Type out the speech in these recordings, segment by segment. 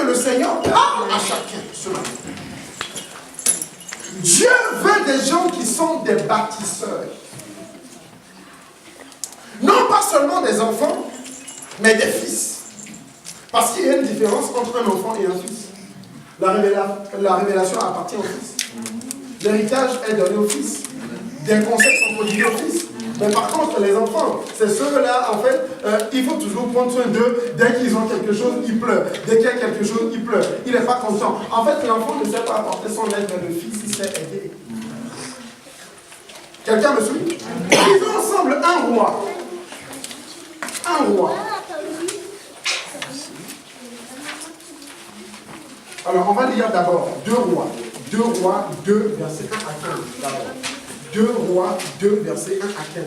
le Seigneur parle à chacun ce matin. Dieu veut des gens qui sont des bâtisseurs. Non pas seulement des enfants, mais des fils. Parce qu'il y a une différence entre un enfant et un fils. La révélation appartient au fils. L'héritage est donné au fils. Des conseils sont prodigués au fils. Mais par contre, les enfants, c'est ceux-là, en fait, il faut toujours prendre soin d'eux. Dès qu'ils ont quelque chose, ils pleurent. Dès qu'il y a quelque chose, ils pleurent. Il n'est pas content. En fait, l'enfant ne sait pas apporter son aide, mais le fils, il sait aider. Quelqu'un me suit? Ils ont ensemble un roi. Un roi. Alors, on va lire d'abord 2 rois. 2 rois, 2, verset 1 à 15. D'abord. 2 rois, 2, verset 1 à 15.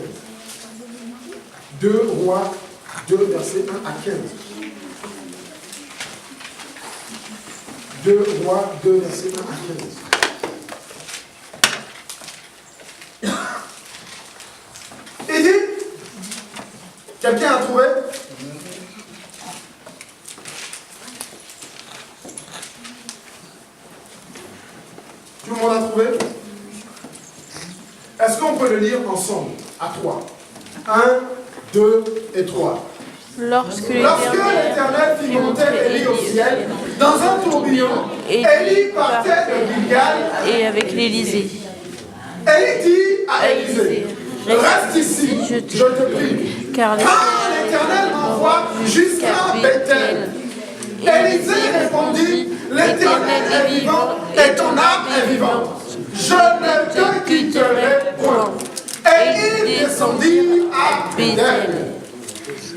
2 rois, 2, verset 1 à 15. 2 rois, 2, verset 1 à 15. Il dit, quelqu'un a trouvé? Tout le monde a trouvé? Est-ce qu'on peut le lire ensemble, à 3? 1, 2 et 3. Lorsque l'Éternel fit monter Élie au ciel, dans un tourbillon, Élie partait de Gilgal et avec l'Élysée. Élie dit à Élisée, reste ici, je te prie, car l'Éternel m'envoie jusqu'à Bethel. Élisée répondit, l'Éternel est vivant et ton âme est vivante. Je ne te quitterai point. Et il descendit à Bethel.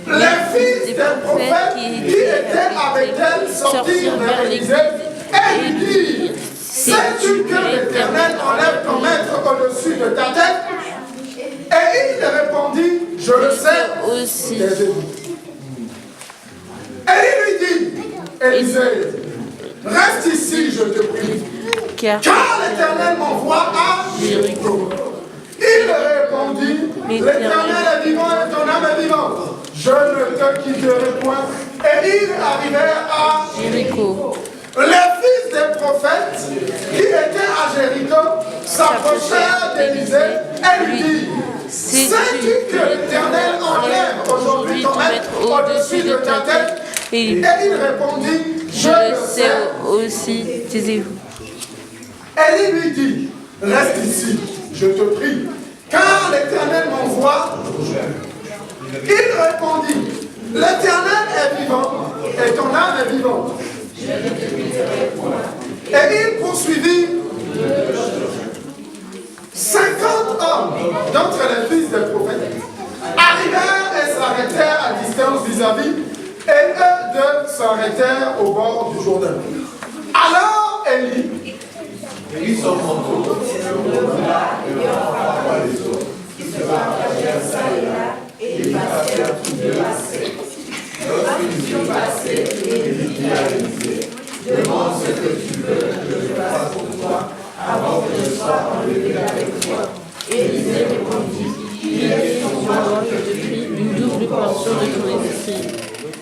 Les fils des prophètes qui étaient à Bethel sortirent vers Élisée et lui dirent, sais-tu que l'Éternel enlève ton maître au-dessus de ta tête? Et il répondit, je le sais aussi. Et il lui dit, Élisée, reste ici, je te prie, car l'Éternel m'envoie à Jéricho. Il répondit, l'Éternel est vivant et ton âme est vivante. Je ne te quitterai point. Et ils arrivèrent à Jéricho. Les fils des prophètes qui étaient à Jéricho s'approchèrent d'Élisée et lui dirent, sais-tu que l'Éternel enlève aujourd'hui ton maître au-dessus de ta tête? Et il répondit, je le sais aussi, taisez-vous. Et il lui dit, reste ici, je te prie, car l'Éternel m'envoie. Il répondit, l'Éternel est vivant et ton âme est vivante. Et il poursuivit 50 hommes d'entre les fils des prophètes arrivèrent et s'arrêtèrent à distance vis-à-vis, et eux deux s'arrêtèrent au bord du Jourdain. Alors Élie prit son manteau, et enferma les autres, qui se partagèrent ça et là, et ils passèrent tous deux à sec. Lorsqu'ils furent passés, Élie dit à Élisée, demande ce que tu veux que je fasse pour toi, avant que je sois enlevé avec toi. Élisée répondit, il est sur moi que je prie une double portion de ton esprit.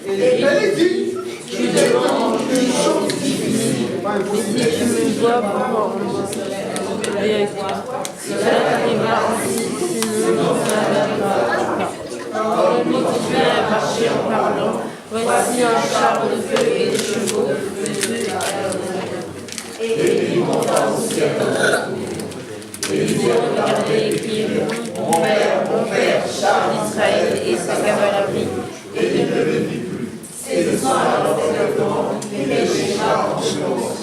Et Élie dit, tu demandes une chose difficile, mais si tu me dois prendre avec toi, cela t'arrivera ainsi, sinon ça n'arrivera pas. Lui continuait à marcher en parlant, voici un char de feu et des chevaux de feu et il monta au ciel. Élisée regardait et criait, mon père, char d'Israël et sa cavalerie. Et il ne le vit plus. C'est soir l'enseignement, les chars en silence.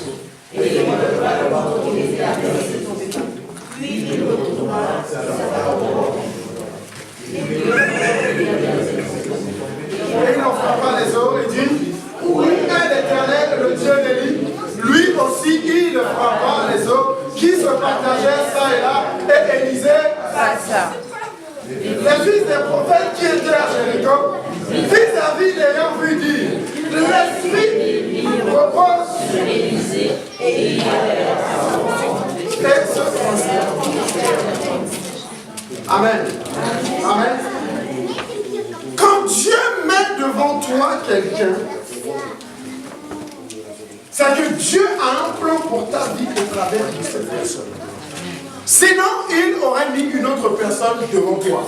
Et il releva le manteau qui était abaissé sur ses mains. Puis il retourna sa parole. Et il n'en frappa les os et dit, où est l'Éternel, le Dieu d'Élie? Lui aussi, il frappa les os qui se partageaient ça et là, et Élisée passa. Les fils des prophètes qui étaient à Jéricho, vis-à-vis l'ayant vu dire, l'esprit repose sur Élisée et il allait et se Amen. Amen. Quand Dieu met devant toi quelqu'un, c'est que Dieu a un plan pour ta vie au travers de cette personne. Sinon, il aurait mis une autre personne devant toi.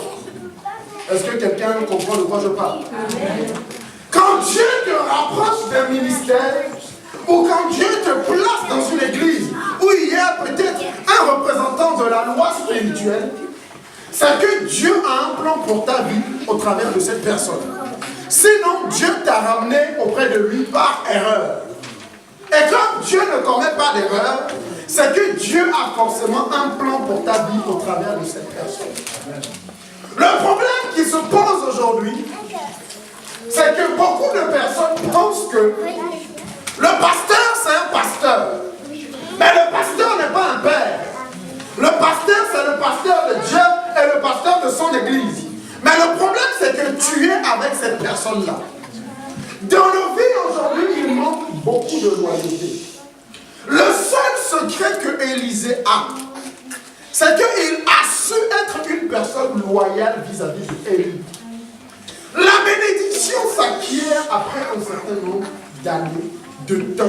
Est-ce que quelqu'un comprend de quoi je parle? Quand Dieu te rapproche d'un ministère, ou quand Dieu te place dans une église, où il y a peut-être un représentant de la loi spirituelle, c'est que Dieu a un plan pour ta vie au travers de cette personne. Sinon, Dieu t'a ramené auprès de lui par erreur. Et comme Dieu ne commet pas d'erreur, c'est que Dieu a forcément un plan pour ta vie au travers de cette personne. Le problème qui se pose aujourd'hui, c'est que beaucoup de personnes pensent que le pasteur, c'est un pasteur. Mais le pasteur n'est pas un père. Le pasteur, c'est le pasteur de Dieu et le pasteur de son église. Mais le problème, c'est que tu es avec cette personne-là. Dans nos vies aujourd'hui, il manque beaucoup de loyauté. Le seul secret que Élisée a, c'est qu'il a su être une personne loyale vis-à-vis d'Élie. La bénédiction s'acquiert après un certain nombre d'années, de temps,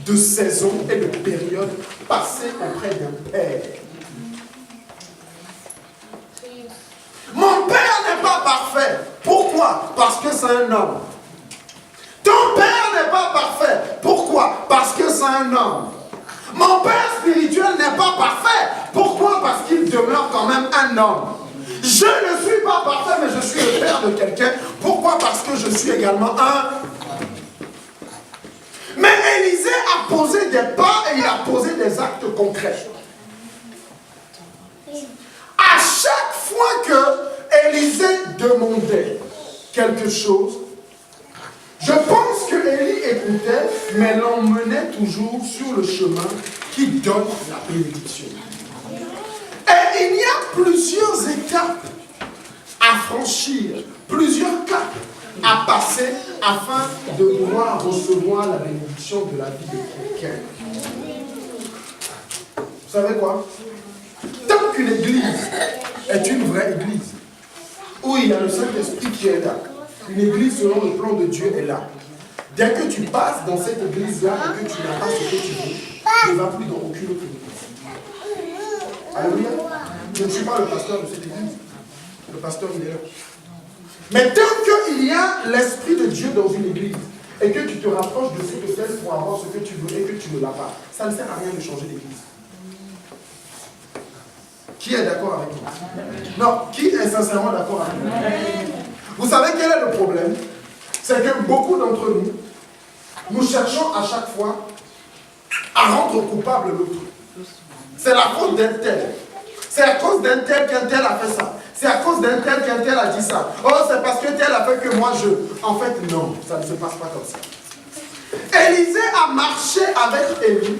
de saisons et de périodes passées auprès d'un père. Mon père n'est pas parfait. Pourquoi? Parce que c'est un homme. Ton père n'est pas parfait. Pourquoi? Parce que c'est un homme. Mon père spirituel n'est pas parfait. Pourquoi? Parce qu'il demeure quand même un homme. Je ne suis pas parfait, mais je suis le père de quelqu'un. Pourquoi? Parce que je suis également un. Mais Élisée a posé des pas et il a posé des actes concrets. À chaque fois que Élisée demandait quelque chose, je pense que Élie écoutait, mais l'emmenait toujours sur le chemin qui donne la bénédiction. Et il y a plusieurs étapes à franchir, plusieurs caps à passer afin de pouvoir recevoir la bénédiction de la vie de quelqu'un. Vous savez quoi? Tant qu'une église est une vraie église, où il y a le Saint-Esprit qui est là, une église selon le plan de Dieu est là. Dès que tu passes dans cette église-là et que tu n'as pas ce que tu veux, tu ne vas plus dans aucune autre église. Alléluia. Je ne suis pas le pasteur de cette église. Le pasteur, il est là. Mais tant qu'il y a l'Esprit de Dieu dans une église et que tu te rapproches de cette hôtel pour avoir ce que tu veux et que tu ne l'as pas, ça ne sert à rien de changer d'église. Qui est d'accord avec moi? Non, qui est sincèrement d'accord avec moi? Vous savez quel est le problème? C'est que beaucoup d'entre nous, nous cherchons à chaque fois à rendre coupable l'autre. C'est la faute d'un tel. C'est à cause d'un tel qu'un tel a fait ça. C'est à cause d'un tel qu'un tel a dit ça. Oh, c'est parce que tel a fait que moi je... En fait, non, ça ne se passe pas comme ça. Élisée a marché avec Élie,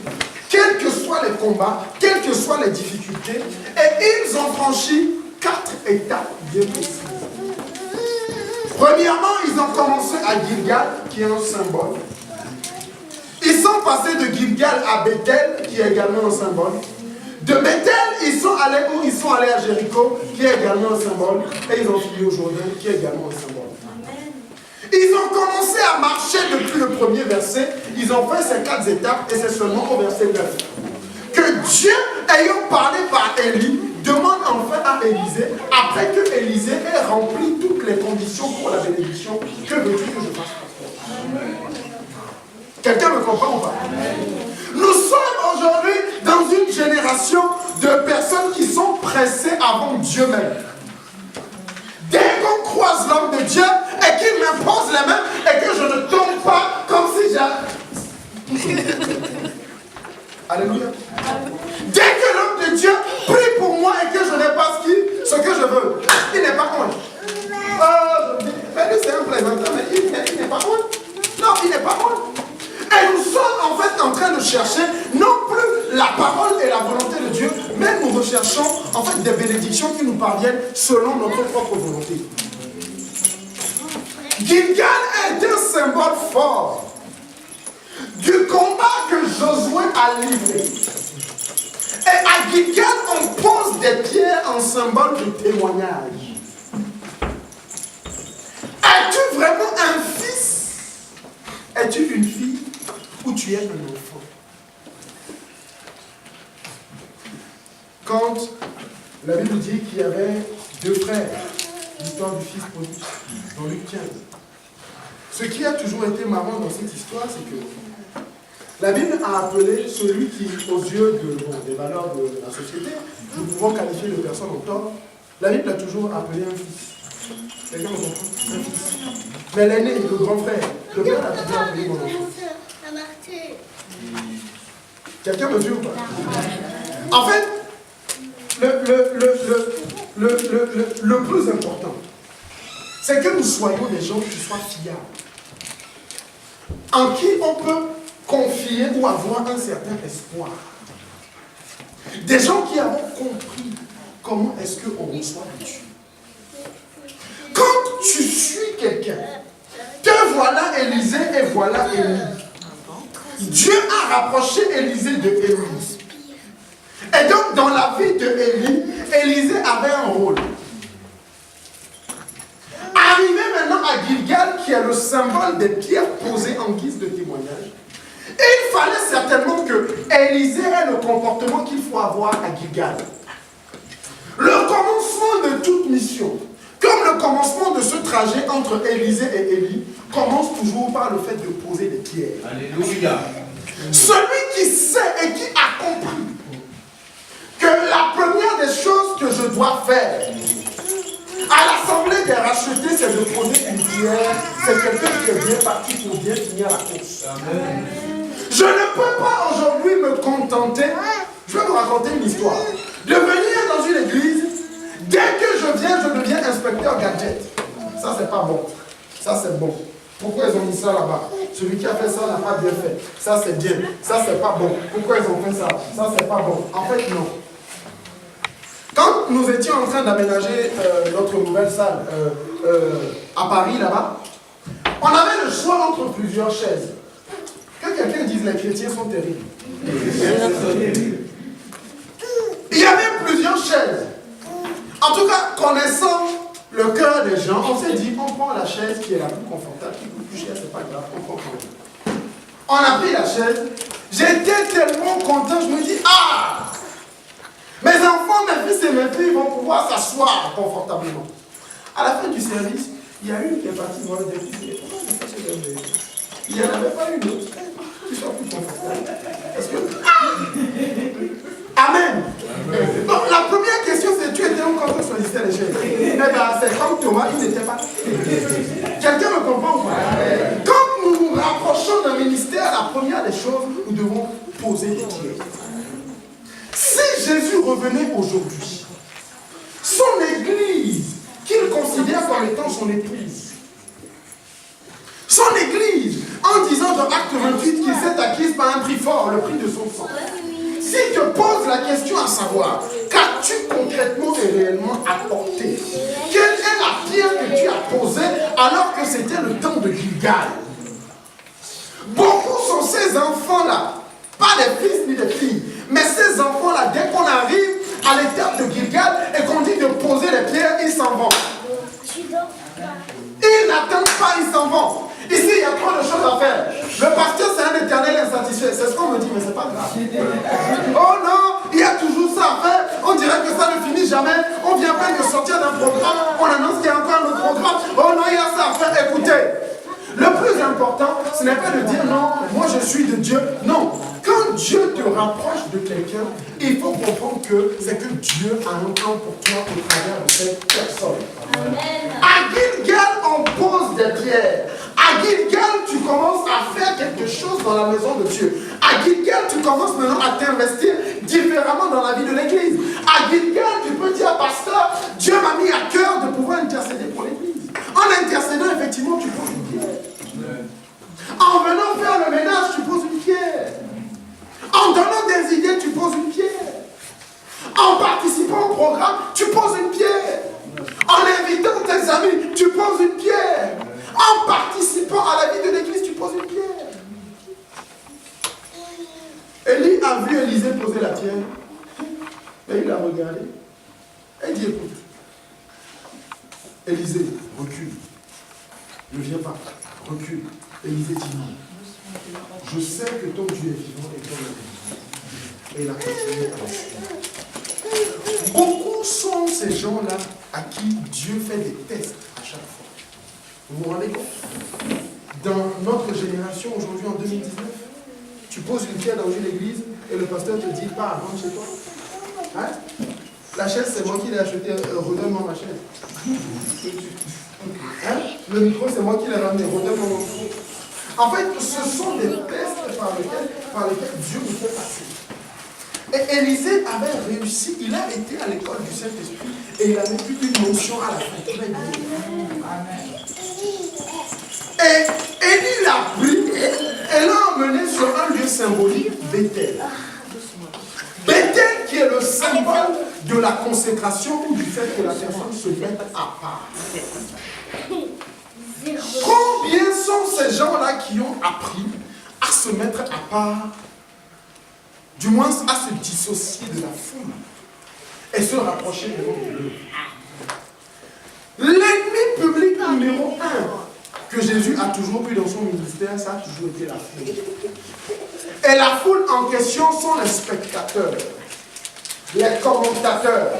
quels que soient les combats, quelles que soient les difficultés, et ils ont franchi 4 étapes bien précises. Premièrement, ils ont commencé à Gilgal, qui est un symbole. Ils sont passés de Gilgal à Bethel, qui est également un symbole. De Bethel, ils sont allés où? Ils sont allés à Jéricho, qui est également un symbole. Et ils ont fini au Jourdain, qui est également un symbole. Ils ont commencé à marcher depuis le premier verset. Ils ont fait ces 4 étapes et c'est seulement au verset 9 que Dieu, ayant parlé par Élie, demande enfin à Élisée, après que Élisée ait rempli toutes les conditions pour la bénédiction, que veux-tu que je fasse pour toi? Quelqu'un me comprend ou pas? Nous sommes aujourd'hui dans une génération de personnes qui sont pressées avant Dieu même. Dès qu'on croise l'homme de Dieu et qu'il m'impose les mains et que je ne tombe pas comme si j'ai... Alléluia. Dès que l'homme de Dieu prie pour moi et que je n'ai pas ce que je veux, il n'est pas contre. Mais lui c'est un plaisantin, mais il n'est pas contre. Non, il n'est pas contre. Et nous sommes en fait en train de chercher non plus la parole et la volonté de Dieu, mais nous recherchons en fait des bénédictions qui nous parviennent selon notre propre volonté. Gilgal est un symbole fort du combat que Josué a livré. Et à Gilgal, on pose des pierres en symbole de témoignage. Es-tu vraiment un fils? Es-tu une fille? Ou tu es un enfant. Quand la Bible dit qu'il y avait 2 frères, l'histoire du fils prodigue, dans Luc 15. Ce qui a toujours été marrant dans cette histoire, c'est que la Bible a appelé celui qui, aux yeux des valeurs de la société, nous pouvons qualifier de personne en tort, la Bible a toujours appelé un fils. Quelqu'un me comprend? Un fils. Mais l'aîné, le grand frère, le père a toujours appelé mon enfant. Quelqu'un me dit ou pas? En fait, le plus important, c'est que nous soyons des gens qui soient fiables, en qui on peut confier ou avoir un certain espoir. Des gens qui avons compris comment est-ce qu'on reçoit de Dieu. Quand tu suis quelqu'un, te voilà Élisée et voilà Élie. Dieu a rapproché Élisée de Élie. Et donc dans la vie de Élie, Élisée avait un rôle. Arrivé maintenant à Gilgal, qui est le symbole des pierres posées en guise de témoignage, il fallait certainement que Élisée ait le comportement qu'il faut avoir à Gilgal. Le commencement de toute mission, comme le commencement de ce trajet entre Élisée et Élie, commence toujours par le fait de poser des pierres. Alléluia. Celui qui sait et qui a compris que la première des choses que je dois faire à l'assemblée des rachetés, c'est de poser une pierre, c'est quelqu'un qui est bien parti pour bien finir la course. Amen. Je ne peux pas aujourd'hui me contenter, je vais vous raconter une histoire, de venir dans une église, dès que je viens, je deviens inspecteur gadget. Ça, c'est pas bon. Ça, c'est bon. Pourquoi ils ont mis ça là-bas? Celui qui a fait ça n'a pas bien fait. Ça, c'est bien. Ça, c'est pas bon. Pourquoi ils ont fait ça? Ça, c'est pas bon. En fait, non. Quand nous étions en train d'aménager notre nouvelle salle à Paris, là-bas, on avait le choix entre plusieurs chaises. Que quelqu'un dise les chrétiens sont terribles. Il y avait plusieurs chaises. En tout cas, connaissant le cœur des gens, on s'est dit, on prend la chaise qui est la plus confortable, qui coûte plus cher, c'est pas grave, on prend quand même. On a pris la chaise, j'étais tellement content, je me dis, ah! Mes enfants, mes fils et mes filles vont pouvoir s'asseoir confortablement. À la fin du service, il y a une qui est partie voir le député. Il n'y en avait pas une autre qui soit plus confortable. Est-ce que... Amen. Donc la première question, c'est tu étais où quand tu choisissais les chaises? Eh bien, c'est comme Thomas, il n'était pas. Quelqu'un me comprend ou pas? Quand nous nous rapprochons d'un ministère, la première des choses, nous devons poser des pierres. Si Jésus revenait aujourd'hui, son église, qu'il considère comme étant son église, son église, en disant dans Acte 28 qu'il s'est acquise par un prix fort, le prix de son sang. S'il te pose la question à savoir, qu'as-tu concrètement et réellement apporté? Quelle est la pierre que tu as posée alors que c'était le temps de Gilgal? Beaucoup sont ces enfants-là, pas des fils ni des filles, mais ces enfants-là, dès qu'on arrive à l'étape de Gilgal et qu'on dit de poser les pierres, ils s'en vont. Ils n'attendent pas, ils s'en vont. Ici, il y a trop de choses à faire. Le pasteur, c'est un éternel insatisfait. C'est ce qu'on me dit, mais c'est pas grave. Oh non, il y a toujours ça à faire. On dirait que ça ne finit jamais. On vient pas de sortir d'un programme. On annonce qu'il y a encore un autre programme. Oh non, il y a ça à faire. Écoutez, le plus important, ce n'est pas de dire non, moi je suis de Dieu. Non. Quand Dieu te rapproche de quelqu'un, il faut comprendre que c'est que Dieu a un plan pour toi au travers de cette personne. Amen. À Gilgal, on pose des pierres. À Gilgal, tu commences à faire quelque chose dans la maison de Dieu. À Gilgal, tu commences maintenant à t'investir différemment dans la vie de l'église. À Gilgal, tu peux dire, pasteur, Dieu m'a mis à cœur de pouvoir intercéder pour l'église. En intercédant, effectivement, tu poses une pierre. En venant faire le ménage, tu poses une pierre. En donnant des idées, tu poses une pierre. En participant au programme, tu poses une pierre. En invitant tes amis, tu poses une pierre. En participant à la vie de l'église, tu poses une pierre. Élie a vu Élisée poser la pierre. Et il a regardé. Et il dit, écoute, Élisée, recule. Ne viens pas, recule. Élisée dit non. Je sais que ton Dieu est vivant et ton Dieu est vivant. Et il a continué à le suivre. Beaucoup sont ces gens-là à qui Dieu fait des tests à chaque fois. Vous vous rendez compte? Dans notre génération, aujourd'hui en 2019, tu poses une pierre dans une église et le pasteur te dit pas à rendre chez toi. Hein? La chaise, c'est moi qui l'ai achetée, redonne-moi ma chaise. Hein? Le micro, c'est moi qui l'ai ramené, redonne-moi mon micro. En fait, ce sont des tests par lesquels Dieu nous fait passer. Et Élisée avait réussi, il a été à l'école du Saint-Esprit et il avait eu une notion à la fin. Très bien. Et Élie l'a pris et l'a emmené sur un lieu symbolique, Bethel. Bethel qui est le symbole de la consécration ou du fait que la personne se mette à part. Combien sont ces gens-là qui ont appris à se mettre à part, du moins à se dissocier de la foule et se rapprocher de Dieu? L'ennemi public numéro 1 que Jésus a toujours eu dans son ministère, ça a toujours été la foule. Et la foule en question sont les spectateurs, les commentateurs,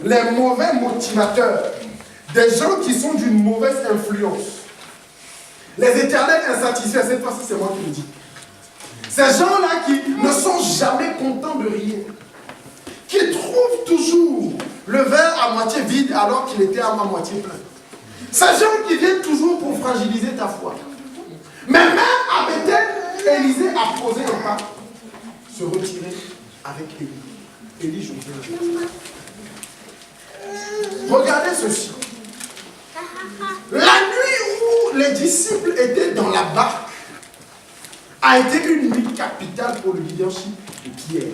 les mauvais motivateurs, des gens qui sont d'une mauvaise influence. Les éternels insatisfaits, cette fois-ci c'est moi qui le dis. Ces gens-là qui ne sont jamais contents de rien, qui trouvent toujours le verre à moitié vide alors qu'il était à moitié plein. Ces gens qui viennent toujours pour fragiliser ta foi. Mais même à Bethel, Élisée a posé un pas, se retirer avec Élie. Élie, je vous dis. Regardez ceci. La nuit où les disciples étaient dans la barque a été une nuit capitale pour le leadership de Pierre.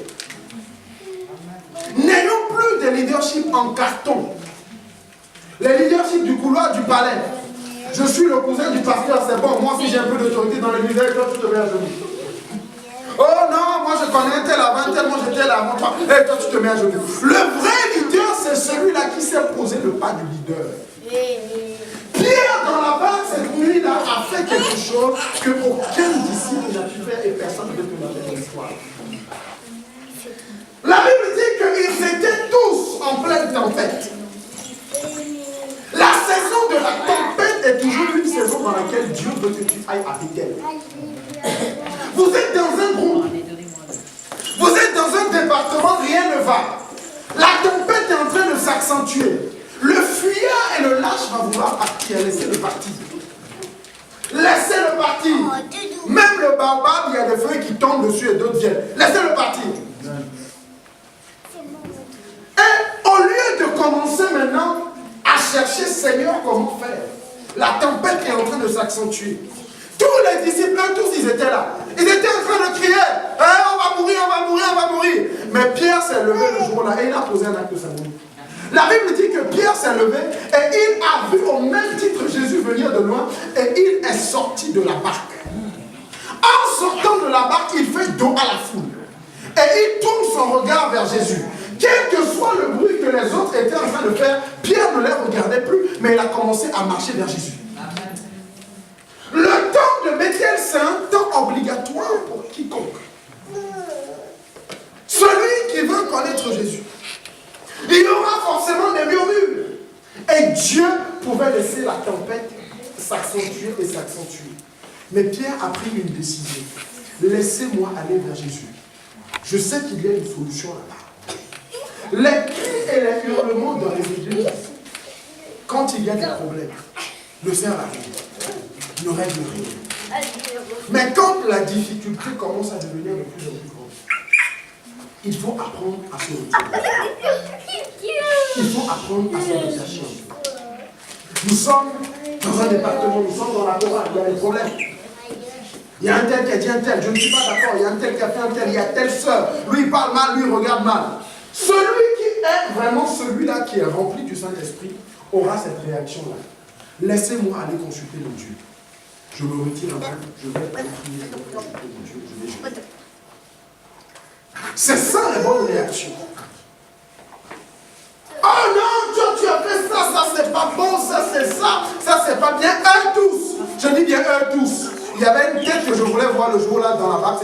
N'ayons plus de leadership en carton. Les leaderships du couloir du palais. Je suis le cousin du pasteur, c'est bon. Moi, si j'ai un peu d'autorité dans l'église, toi, tu te mets à genoux. Oh non, moi je connais un tel avant, tel, moi j'étais là avant toi. Et toi, tu te mets à genoux. Le vrai leader, c'est celui-là qui s'est posé le pas du leader. Pierre, dans la barque, cette nuit-là, a fait quelque chose que aucun disciple n'a pu faire et personne ne peut te l'histoire. La Bible dit qu'ils étaient tous en pleine tempête. La saison de la tempête est toujours une saison dans laquelle Dieu veut que tu ailles à Bethel. Vous êtes dans un groupe. Vous êtes dans un département, rien ne va. La tempête est en train de s'accentuer. Le fuyard et le lâche va vouloir partir. Laissez-le partir. Laissez-le partir. Même le baobab, il y a des feuilles qui tombent dessus et d'autres viennent. Laissez-le partir. Et au lieu de commencer maintenant à chercher, Seigneur, comment faire, la tempête est en train de s'accentuer. Tous les disciples, tous, ils étaient là. Ils étaient en train de crier, on va mourir, on va mourir, on va mourir. Mais Pierre s'est levé le jour-là et il a posé un acte symbolique. La Bible dit que Pierre s'est levé et il a vu au même titre Jésus venir de loin et il est sorti de la barque. En sortant de la barque, il fait dos à la foule. Et il tourne son regard vers Jésus. Quel que soit le bruit que les autres étaient en train de faire, Pierre ne les regardait plus, mais il a commencé à marcher vers Jésus. Le temps de Bethel, c'est un temps obligatoire pour quiconque. Celui qui veut connaître Jésus, il y aura forcément des murmures. Et Dieu pouvait laisser la tempête s'accentuer et s'accentuer. Mais Pierre a pris une décision. Laissez-moi aller vers Jésus. Je sais qu'il y a une solution là-bas. Les cris et les hurlements dans les églises, quand il y a des problèmes, ne servent à rien, ne règlent rien. Mais quand la difficulté commence à devenir de plus en plus grande, il faut apprendre à se retirer. Il faut apprendre à se détacher. Nous sommes dans un département, nous sommes dans la chorale, il y a des problèmes. Il y a un tel qui a dit un tel, je ne suis pas d'accord, il y a un tel qui a fait un tel, il y a telle sœur, lui il parle mal, lui il regarde mal. Celui qui est vraiment celui-là qui est rempli du Saint-Esprit aura cette réaction-là. Laissez-moi aller consulter mon Dieu. Je me retire un peu, je vais prier, je vais consulter mon Dieu, je vais jeûner. C'est ça la bonne réaction. Oh non, Dieu, tu as fait ça, ça c'est pas bon, ça c'est ça c'est pas bien. Eux tous, je dis bien eux tous. il y avait une tête que je voulais voir le jour-là dans la barque.